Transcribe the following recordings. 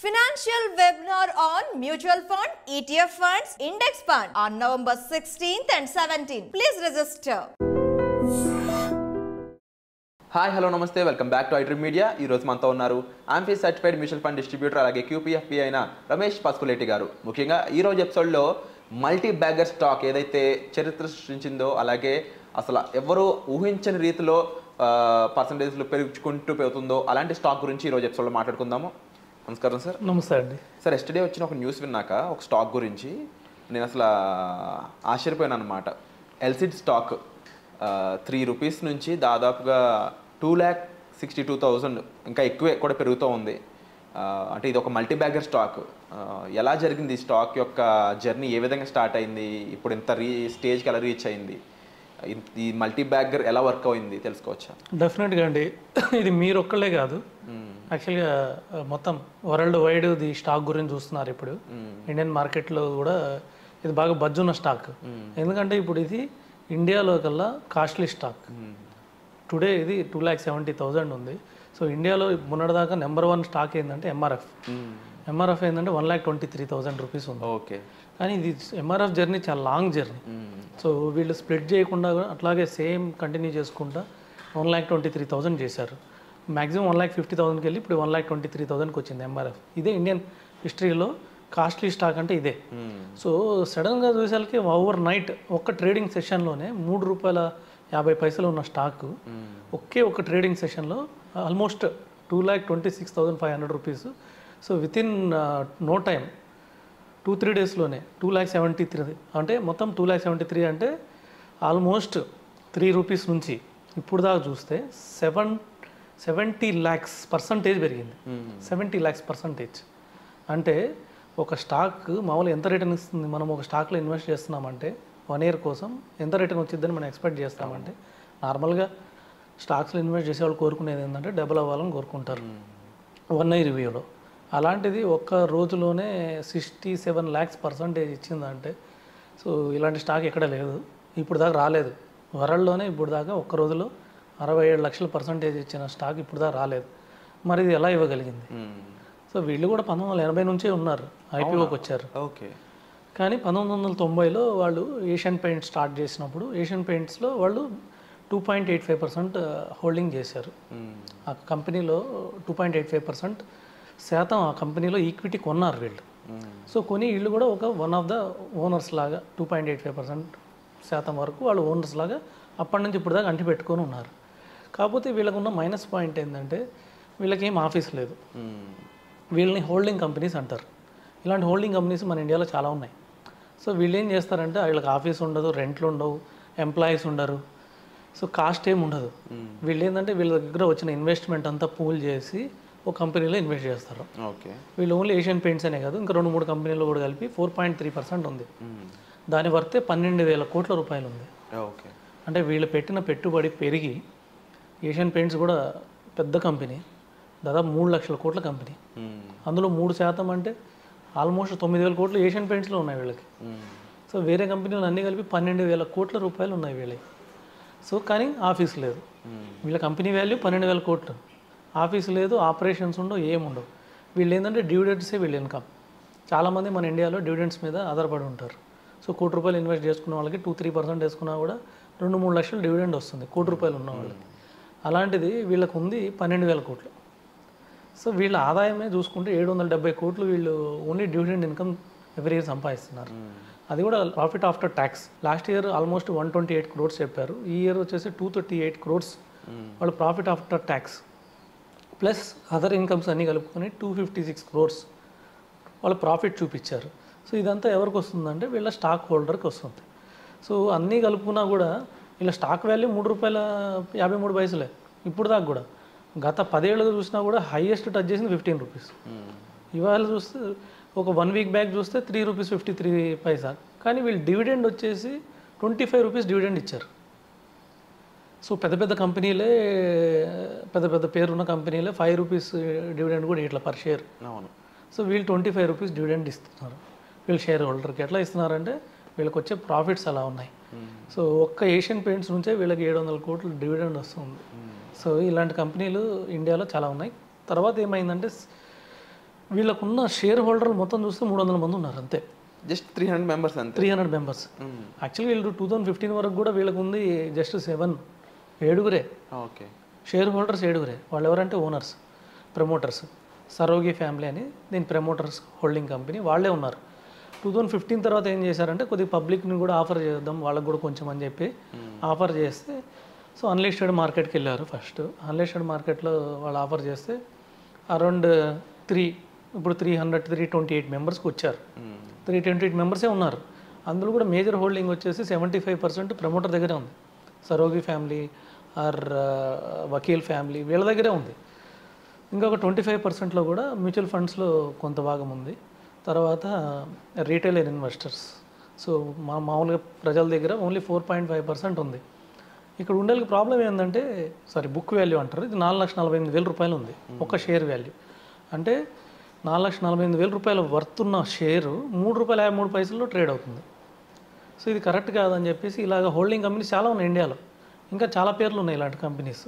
Financial webinar on mutual fund, ETF funds, index fund on November 16th and 17th. Please register. Hi hello నమస్తే welcome back to iDream media. ఈరోజు మనతో ఉన్నారు AMFI certified mutual fund distributor అలాగే QPFP అయిన రమేష్ పసుపులేటి గారు. ముఖ్యంగా ఈరోజు ఎపిసోడ్లో మల్టీ బ్యాగర్ స్టాక్ ఏదైతే చరిత్ర సృష్టించిందో అలాగే అసలు ఎవరు ఊహించని రీతిలో పర్సంటేజ్లు పెరుగుకుంటూ పెరుగుతుందో అలాంటి స్టాక్ గురించి ఈరోజు ఎపిసోడ్లో మాట్లాడుకుందాము. నమస్కారం సార్. నమస్తే అండి. సార్, ఎస్టర్డే వచ్చిన ఒక న్యూస్ విన్నాక ఒక స్టాక్ గురించి నేను అసలు ఆశ్చర్యపోయాను అనమాట. ఎల్సిడ్ స్టాక్ 3 రూపీస్ నుంచి దాదాపుగా 2,62,000 ఇంకా ఎక్కువే కూడా పెరుగుతూ ఉంది. అంటే ఇది ఒక మల్టీ బ్యాగర్ స్టాక్. ఎలా జరిగింది ఈ స్టాక్ యొక్క జర్నీ, ఏ విధంగా స్టార్ట్ అయింది, ఇప్పుడు ఇంత స్టేజ్కి ఎలా రీచ్ అయింది, ఈ మల్టీ బ్యాగర్ ఎలా వర్క్ అయింది తెలుసుకోవచ్చా? డెఫినెట్గా అండి. ఇది మీరు ఒక్కళ్ళే కాదు, యాక్చువల్గా మొత్తం వరల్డ్ వైడ్ ది స్టాక్ గురించి చూస్తున్నారు ఇప్పుడు. ఇండియన్ మార్కెట్లో కూడా ఇది బాగా బజ్జున్న స్టాక్. ఎందుకంటే ఇప్పుడు ఇది ఇండియాలో కల్లా కాస్ట్లీ స్టాక్. టుడే ఇది 2,70,000 ఉంది. సో ఇండియాలో మొన్నటిదాకా నెంబర్ 1 స్టాక్ ఏంటంటే ఎంఆర్ఎఫ్ ఏంటంటే 1,23,000 రూపీస్ ఉంది. ఓకే. కానీ ఇది ఎంఆర్ఎఫ్ జర్నీ చాలా లాంగ్ జర్నీ. సో వీళ్ళు స్ప్లిట్ చేయకుండా అట్లాగే సేమ్ కంటిన్యూ చేసుకుంటా 1,23,000 చేశారు. మ్యాక్సిమం 1,50,000కి వెళ్ళి ఇప్పుడు 1,23,000కి వచ్చింది ఎంఆర్ఎఫ్. ఇదే ఇండియన్ హిస్టరీలో కాస్ట్లీ స్టాక్ అంటే ఇదే. సో సడన్గా చూసేసరికి ఓవర్ నైట్ ఒక్క ట్రేడింగ్ సెషన్లోనే ₹3.50 ఉన్న స్టాక్ ఒకే ఒక ట్రేడింగ్ సెషన్లో almost 2,26,500 rupees. So within no time 2-3 డేస్లోనే 2,73 అంటే మొత్తం 2,73 అంటే ఆల్మోస్ట్ 3 రూపీస్ నుంచి ఇప్పుడు దాకా చూస్తే 70 lakhs పర్సంటేజ్ పెరిగింది. 70 lakhs పర్సంటేజ్ అంటే ఒక స్టాక్ మామూలుగా ఎంత రిటర్న్ ఇస్తుంది? మనం ఒక స్టాక్లో ఇన్వెస్ట్ చేస్తున్నామంటే 1 year కోసం ఎంత రిటర్న్ వచ్చిందని మనం ఎక్స్పెక్ట్ చేస్తామంటే, నార్మల్గా స్టాక్స్లో ఇన్వెస్ట్ చేసే వాళ్ళు కోరుకునేది ఏంటంటే డబుల్ అవ్వాలని కోరుకుంటారు 1 year రివ్యూలో. అలాంటిది ఒక్క రోజులోనే 67 lakhs పర్సంటేజ్ ఇచ్చిందంటే సో ఇలాంటి స్టాక్ ఎక్కడ లేదు, ఇప్పుడు దాకా రాలేదు. వరల్డ్లోనే ఇప్పుడు దాకా ఒక్క రోజులో 67 లక్షల పర్సంటేజ్ ఇచ్చిన స్టాక్ ఇప్పుడు దాకా రాలేదు. మరి ఇది ఎలా ఇవ్వగలిగింది? సో వీళ్ళు కూడా 1980 నుంచే ఉన్నారు, ఐపీఓకి వచ్చారు. ఓకే. కానీ 1990లో వాళ్ళు ఏషియన్ పెయింట్స్ స్టార్ట్ చేసినప్పుడు ఏషియన్ పెయింట్స్లో వాళ్ళు 2.85% హోల్డింగ్ చేశారు. ఆ కంపెనీలో 2.85% శాతం ఆ కంపెనీలో ఈక్విటీ కొన్నారు వీళ్ళు. సో కొని వీళ్ళు కూడా ఒక వన్ ఆఫ్ ద ఓనర్స్ లాగా 2.85% శాతం వరకు వాళ్ళు ఓనర్స్ లాగా అప్పటి నుంచి ఇప్పుడు దాకా అంటి పెట్టుకొని ఉన్నారు. కాకపోతే వీళ్ళకు ఉన్న మైనస్ పాయింట్ ఏంటంటే వీళ్ళకి ఏం ఆఫీస్ లేదు. వీళ్ళని హోల్డింగ్ కంపెనీస్ అంటారు. ఇలాంటి హోల్డింగ్ కంపెనీస్ మన ఇండియాలో చాలా ఉన్నాయి. సో వీళ్ళు ఏం చేస్తారంటే వీళ్ళకి ఆఫీస్ ఉండదు, రెంట్లు ఉండవు, ఎంప్లాయీస్ ఉండరు, సో కాస్ట్ ఏమి ఉండదు. వీళ్ళు ఏంటంటే వీళ్ళ దగ్గర వచ్చిన ఇన్వెస్ట్మెంట్ అంతా పూల్ చేసి ఒక కంపెనీలో ఇన్వెస్ట్ చేస్తారు. ఓకే. వీళ్ళు ఓన్లీ ఏషియన్ పెయింట్స్ అనే కాదు, ఇంకా 2-3 కంపెనీలు కూడా కలిపి 4.3% ఉంది. దాని వర్తే 12,000 కోట్ల రూపాయలు ఉంది. ఓకే. అంటే వీళ్ళు పెట్టిన పెట్టుబడి పెరిగి ఏషియన్ పెయింట్స్ కూడా పెద్ద కంపెనీ, దాదాపు 3 లక్షల కోట్ల కంపెనీ. అందులో 3% అంటే ఆల్మోస్ట్ 9,000 కోట్లు ఏషియన్ పెయింట్స్లో ఉన్నాయి వీళ్ళకి. సో వేరే కంపెనీలు అన్నీ కలిపి 12,000 కోట్ల రూపాయలు ఉన్నాయి వీళ్ళకి. సో కానీ ఆఫీస్ లేదు. వీళ్ళ కంపెనీ వాల్యూ 12,000 కోట్లు, ఆఫీస్ లేదు, ఆపరేషన్స్ ఉండవు, ఏముండవు. వీళ్ళు ఏంటంటే డివిడెండ్సే వీళ్ళ ఇన్కమ్. చాలామంది మన ఇండియాలో డివిడెండ్స్ మీద ఆధారపడి ఉంటారు. సో ₹1,00,00,000 ఇన్వెస్ట్ చేసుకున్న వాళ్ళకి 2-3% వేసుకున్నా కూడా 2-3 లక్షలు డివిడెండ్ వస్తుంది ₹1,00,00,000 ఉన్న వాళ్ళకి. అలాంటిది వీళ్ళకు ఉంది 12,000 కోట్లు. సో వీళ్ళ ఆదాయమే చూసుకుంటే 770 కోట్లు వీళ్ళు only dividend income every year సంపాదిస్తున్నారు. అది కూడా profit after tax. Last year almost 128 crores చెప్పారు. ఈ ఇయర్ వచ్చేసి 238 crores వాళ్ళు profit after tax plus other incomes అన్నీ కలుపుకొని 256 crores వాళ్ళు ప్రాఫిట్ చూపించారు. సో ఇదంతా ఎవరికి వస్తుందంటే వీళ్ళ స్టాక్ హోల్డర్కి వస్తుంది. సో అన్నీ కలుపుకున్నా కూడా వీళ్ళ స్టాక్ వాల్యూ ₹3.53 ఇప్పుడు దాకా కూడా. గత 10 ఏళ్ళుగా చూసినా కూడా హైయెస్ట్ టచ్ చేసింది 15 రూపీస్. ఇవాళ చూస్తే ఒక 1 week బ్యాక్ చూస్తే ₹3.53. కానీ వీళ్ళు డివిడెండ్ వచ్చేసి 25 రూపీస్ డివిడెండ్ ఇచ్చారు. సో పెద్ద పెద్ద కంపెనీలే, పెద్ద పేరున్న కంపెనీలే 5 రూపీస్ డివిడెండ్ కూడా ఇట్లా పర్ షేర్. సో వీళ్ళు 25 రూపీస్ డివిడెండ్ ఇస్తున్నారు వీళ్ళు షేర్ హోల్డర్కి. ఎట్లా ఇస్తున్నారంటే వీళ్ళకి వచ్చే ప్రాఫిట్స్ అలా ఉన్నాయి. సో ఒక్క ఏషియన్ పెయింట్స్ నుంచే వీళ్ళకి 700 కోట్లు డివిడెండ్ వస్తుంది. సో ఇలాంటి కంపెనీలు ఇండియాలో చాలా ఉన్నాయి. తర్వాత ఏమైందంటే వీళ్ళకున్న షేర్ హోల్డర్లు మొత్తం చూస్తే 300 మంది ఉన్నారు అంతే. జస్ట్ 300 మెంబర్స్ అంతే. 300 మెంబర్స్. యాక్చువల్లీ వీళ్ళు 2015 వరకు కూడా వీళ్ళకు ఉంది జస్ట్ 7 ఓకే షేర్ హోల్డర్స్ 7. వాళ్ళు ఎవరంటే ఓనర్స్, ప్రమోటర్స్. సరోగి ఫ్యామిలీ అని దీని ప్రమోటర్స్ హోల్డింగ్ కంపెనీ వాళ్ళే ఉన్నారు. 2015 తర్వాత ఏం చేశారంటే కొద్దిగా పబ్లిక్ని కూడా ఆఫర్ చేద్దాం వాళ్ళకు కూడా కొంచెం అని చెప్పి ఆఫర్ చేస్తే సో అన్లిస్టెడ్ మార్కెట్కి వెళ్ళారు. ఫస్ట్ అన్లిస్టెడ్ మార్కెట్లో వాళ్ళు ఆఫర్ చేస్తే అరౌండ్ ఇప్పుడు 328 మెంబర్స్కి వచ్చారు. 328 మెంబర్సే ఉన్నారు. అందులో కూడా మేజర్ హోల్డింగ్ వచ్చేసి 75% ప్రమోటర్ దగ్గరే ఉంది. Sarogi family or Vakeel family వీళ్ళ దగ్గరే ఉంది. ఇంకొక 25%లో కూడా మ్యూచువల్ ఫండ్స్లో కొంత భాగం ఉంది. తర్వాత రీటైల్ ఇన్వెస్టర్స్. సో మామూలుగా ప్రజల దగ్గర ఓన్లీ 4.5% ఉంది. ఇక్కడ ఉండే ప్రాబ్లం ఏంటంటే బుక్ వాల్యూ అంటారు. ఇది 4,48,000 రూపాయలు ఉంది ఒక షేర్ వాల్యూ. అంటే 4,48,000 రూపాయల వర్త్ ఉన్న షేరు ₹3.53 ట్రేడ్ అవుతుంది. సో ఇది కరెక్ట్ కాదని చెప్పేసి ఇలాగ హోల్డింగ్ కంపెనీస్ చాలా ఉన్నాయి ఇండియాలో. ఇంకా చాలా పేర్లు ఉన్నాయి ఇలాంటి కంపెనీస్.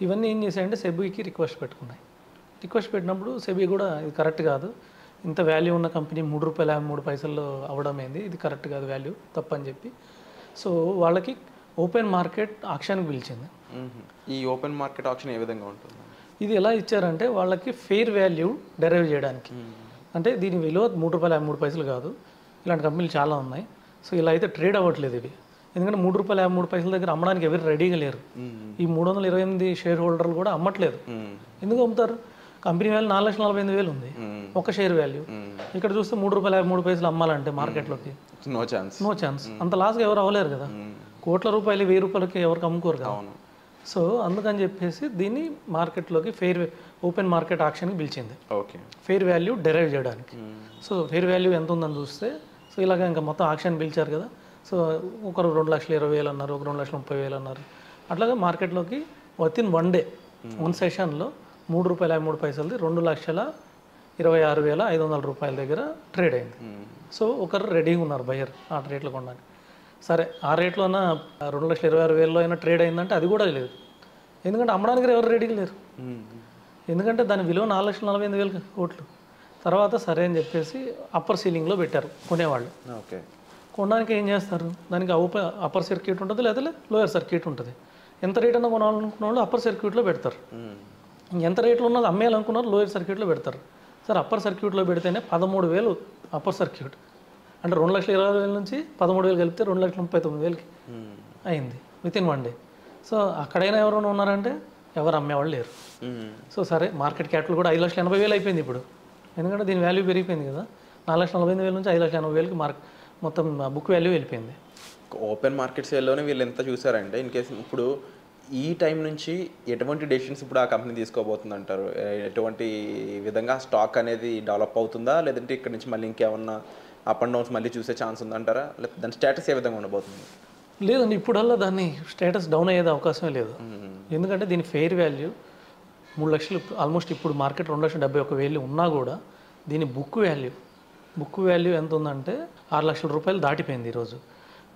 ఇవన్నీ ఏం చేశాయంటే సెబీకి రిక్వెస్ట్ పెట్టుకున్నాయి. రిక్వెస్ట్ పెట్టినప్పుడు సెబీ కూడా ఇది కరెక్ట్ కాదు, ఇంత వాల్యూ ఉన్న కంపెనీ ₹3.53 అవ్వడం ఏంది, ఇది కరెక్ట్ కాదు, వాల్యూ తప్పని చెప్పి సో వాళ్ళకి ఓపెన్ మార్కెట్ ఆక్షన్కి పిలిచింది. ఈ ఓపెన్ మార్కెట్ ఆక్షన్ ఏ విధంగా ఉంటుంది? ఇది ఎలా ఇచ్చారంటే వాళ్ళకి ఫెయిర్ వాల్యూ డెరైవ్ చేయడానికి. అంటే దీని విలువ ₹3.53 కాదు, ఇలాంటి కంపెనీలు చాలా ఉన్నాయి. సో ఇలా అయితే ట్రేడ్ అవ్వట్లేదు ఇవి. ఎందుకంటే ₹3.53 దగ్గర అమ్మడానికి ఎవరు రెడీగా లేరు. ఈ 328 షేర్ హోల్డర్లు కూడా అమ్మట్లేదు. ఎందుకు అమ్ముతారు? కంపెనీ వాల్యూ 4,48,000 ఉంది ఒక షేర్ వాల్యూ. ఇక్కడ చూస్తే ₹3.53 అమ్మాలంటే మార్కెట్లోకి నో ఛాన్స్. అంత లాస్గా ఎవరు అవ్వలేరు కదా. కోట్ల రూపాయలు ₹1,000 ఎవరికి అమ్ముకోరు కదా. సో అందుకని చెప్పేసి దీన్ని మార్కెట్లోకి ఓపెన్ మార్కెట్ ఆక్షన్కి పిలిచింది. ఓకే ఫెయిర్ వాల్యూ డెరైవ్ చేయడానికి. సో ఫెయిర్ వాల్యూ ఎంత ఉందని చూస్తే సో ఇలాగ ఇంకా మొత్తం ఆక్షన్ పిలిచారు కదా. సో ఒకరు 2,20,000 అన్నారు, ఒక 2,30,000 అన్నారు. అట్లాగే మార్కెట్లోకి వితిన్ 1 డే 1 సెషన్లో ₹3.53 2,26,500 రూపాయల దగ్గర ట్రేడ్ అయింది. సో ఒకరు రెడీగా ఉన్నారు బయర్ ఆ రేట్లో కొనడానికి. సరే ఆ రేట్లోన 2,26,000 అయినా ట్రేడ్ అయిందంటే అది కూడా లేదు. ఎందుకంటే అమ్మడానికి ఎవరు రెడీగా లేరు. ఎందుకంటే దాని విలువ 4,48,000 కోట్లు. తర్వాత సరే అని చెప్పేసి అప్పర్ సీలింగ్లో పెట్టారు కొనేవాళ్ళు. ఓకే కొనడానికి ఏం చేస్తారు, దానికి అప్పర్ సర్క్యూట్ ఉంటుంది లేదా లోయర్ సర్క్యూట్ ఉంటుంది. ఎంత రేట్ అన్నా కొనాలనుకున్న వాళ్ళు అప్పర్ సర్క్యూట్లో పెడతారు. ఎంత రేట్లో ఉన్నది అమ్మేయాలనుకున్నారు లోయర్ సర్క్యూట్లో పెడతారు. సార్ అప్పర్ సర్క్యూట్లో పెడితేనే 13,000 అప్పర్ సర్క్యూట్. అంటే 2,20,000 నుంచి 13,000 కలిపితే 2,39,000కి అయింది వితిన్ 1 డే. సో అక్కడైనా ఎవరైనా ఉన్నారంటే ఎవరు అమ్మేవాళ్ళు లేరు. సో సరే మార్కెట్ క్యాపిటల్ కూడా 5,80,000 అయిపోయింది ఇప్పుడు. ఎందుకంటే దీని వాల్యూ పెరిగిపోయింది కదా. 4,40,000 నుంచి 5,80,000కి మొత్తం బుక్ వాల్యూ వెళ్ళిపోయింది. ఓపెన్ మార్కెట్ సేల్లోనే వీళ్ళు ఎంత చూసారంటే ఇన్ కేసు ఇప్పుడు ఈ టైం నుంచి ఎటువంటి డెసిషన్స్ ఇప్పుడు ఆ కంపెనీ తీసుకోబోతుంది అంటారు? ఎటువంటి విధంగా స్టాక్ అనేది డెవలప్ అవుతుందా, లేదంటే ఇక్కడ నుంచి మళ్ళీ ఇంకేమన్నా అప్ అండ్ డౌన్స్ మళ్ళీ చూసే ఛాన్స్ ఉందంటారా? లేకపోతే దాని స్టేటస్ ఏ విధంగా ఉండబోతుంది? లేదండి, ఇప్పుడల్లా దాన్ని స్టేటస్ డౌన్ అయ్యేది అవకాశమే లేదు. ఎందుకంటే దీని ఫెయిర్ వాల్యూ 3 లక్షలు ఆల్మోస్ట్ ఇప్పుడు మార్కెట్ 2,71,000 ఉన్నా కూడా దీని బుక్ వాల్యూ ఎంత ఉందంటే 6 లక్షల రూపాయలు దాటిపోయింది ఈరోజు.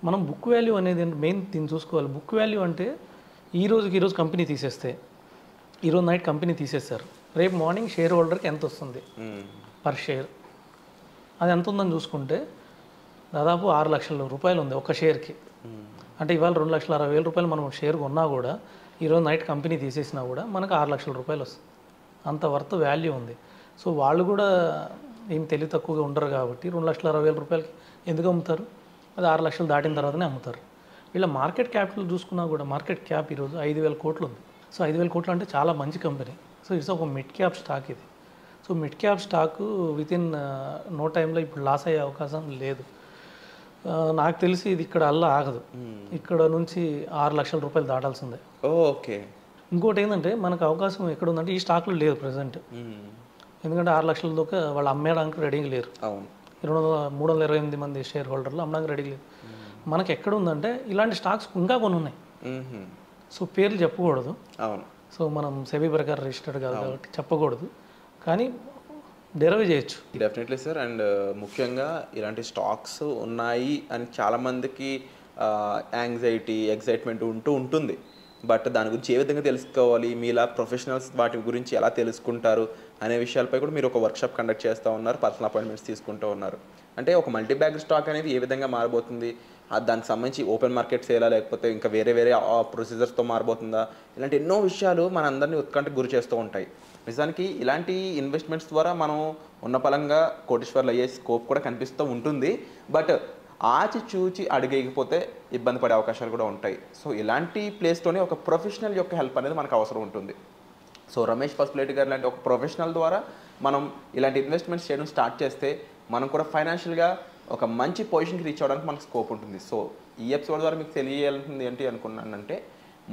మనం బుక్ వాల్యూ అనేది మెయిన్ దీన్ని చూసుకోవాలి. బుక్ వాల్యూ అంటే ఈరోజు కంపెనీ తీసేస్తే ఈరోజు నైట్ కంపెనీ తీసేస్తారు, రేపు మార్నింగ్ షేర్ హోల్డర్కి ఎంత వస్తుంది పర్ షేర్, అది ఎంత ఉందని చూసుకుంటే దాదాపు 6 లక్షల రూపాయలు ఉంది ఒక షేర్కి. అంటే ఇవాళ 2,60,000 రూపాయలు మనం షేర్ కొన్నా కూడా ఈరోజు నైట్ కంపెనీ తీసేసినా కూడా మనకు 6 లక్షల రూపాయలు వస్తుంది. అంత వర్త్ వాల్యూ ఉంది. సో వాళ్ళు కూడా ఏం తెలివి తక్కువగా ఉండరు కాబట్టి 2,60,000 రూపాయలకి ఎందుకు అమ్ముతారు? అది 6 లక్షలు దాటిన తర్వాతనే అమ్ముతారు. వీళ్ళ మార్కెట్ క్యాపిటల్ చూసుకున్నా కూడా మార్కెట్ క్యాప్ ఈరోజు 5,000 కోట్లు ఉంది. సో 5,000 కోట్లు అంటే చాలా మంచి కంపెనీ. సో ఇట్స్ ఒక మిడ్ క్యాప్ స్టాక్ ఇది. So mid cap stock within no టైంలో ఇప్పుడు లాస్ అయ్యే అవకాశం లేదు. నాకు తెలిసి ఇది ఇక్కడ అల్లా ఆగదు. ఇక్కడ నుంచి 6 లక్షల రూపాయలు దాటాల్సిందే. ఓకే. ఇంకోటి ఏంటంటే మనకు అవకాశం ఎక్కడ ఉందంటే ఈ స్టాక్లో లేదు ప్రజెంట్. ఎందుకంటే 6 లక్షల దాకా వాళ్ళు అమ్మేయడానికి రెడీగా లేరు. 328 మంది షేర్ హోల్డర్లు అమ్మడానికి రెడీగా లేరు. మనకి ఎక్కడ ఉందంటే ఇలాంటి స్టాక్స్ ఇంకా కొన్ని ఉన్నాయి. సో పేర్లు చెప్పకూడదు. సో మనం సెబీ ప్రకారం రిజిస్టర్డ్ కాదు కాబట్టి చెప్పకూడదు, కానీ డెరైవ్ చేయొచ్చు. Definitely sir. అండ్ ముఖ్యంగా ఇలాంటి స్టాక్స్ ఉన్నాయి అని చాలామందికి యాంగ్జైటీ ఎక్సైట్మెంట్ ఉంటుంది. బట్ దాని గురించి ఏ విధంగా తెలుసుకోవాలి, మీలా ప్రొఫెషనల్స్ వాటి గురించి ఎలా తెలుసుకుంటారు, అనే విషయాలపై కూడా మీరు ఒక వర్క్షాప్ కండక్ట్ చేస్తూ ఉన్నారు, పర్సనల్ అపాయింట్మెంట్స్ తీసుకుంటూ ఉన్నారు. అంటే ఒక మల్టీ బ్యాగర్ స్టాక్ అనేది ఏ విధంగా మారబోతుంది, దానికి సంబంధించి ఓపెన్ మార్కెట్ సేలా లేకపోతే ఇంకా వేరే ప్రొసీజర్స్తో మారబోతుందా, ఇలాంటి ఎన్నో విషయాలు మన అందరినీ ఉత్కంఠకు గురి చేస్తూ ఉంటాయి. నిజానికి ఇలాంటి ఇన్వెస్ట్మెంట్స్ ద్వారా మనం ఉన్న పలంగా కోటీశ్వర్లు అయ్యే స్కోప్ కూడా కనిపిస్తూ ఉంటుంది. బట్ ఆచి చూచి అడిగేయకపోతే ఇబ్బంది పడే అవకాశాలు కూడా ఉంటాయి. సో ఇలాంటి ప్లేస్లోనే ఒక ప్రొఫెషనల్ యొక్క హెల్ప్ అనేది మనకు అవసరం ఉంటుంది. సో రమేష్ పసుపులేటి గారు లాంటి ఒక ప్రొఫెషనల్ ద్వారా మనం ఇలాంటి ఇన్వెస్ట్మెంట్స్ చేయడం స్టార్ట్ చేస్తే మనం కూడా ఫైనాన్షియల్గా ఒక మంచి పొజిషన్కి రీచ్ అవ్వడానికి మనకు స్కోప్ ఉంటుంది. సో ఈ ఎపిసోడ్ ద్వారా మీకు తెలియాల్సింది ఏంటి అనుకున్నానంటే,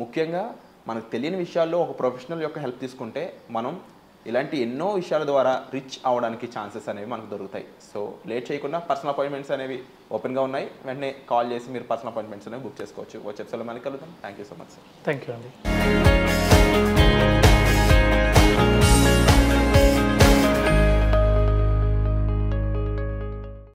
ముఖ్యంగా మనకు తెలియని విషయాల్లో ఒక ప్రొఫెషనల్ యొక్క హెల్ప్ తీసుకుంటే మనం ఇలాంటి ఎన్నో విషయాల ద్వారా రిచ్ అవ్వడానికి ఛాన్సెస్ అనేవి మనకు దొరుకుతాయి. సో లేట్ చేయకుండా పర్సనల్ అపాయింట్మెంట్స్ అనేవి ఓపెన్గా ఉన్నాయి, వెంటనే కాల్ చేసి మీరు పర్సనల్ అపాయింట్మెంట్స్ అనేవి బుక్ చేసుకోవచ్చు. వచ్చే ఎపిసోడ్లో మనకి కలుద్దాం. Thank you so much sir. Thank you అండి.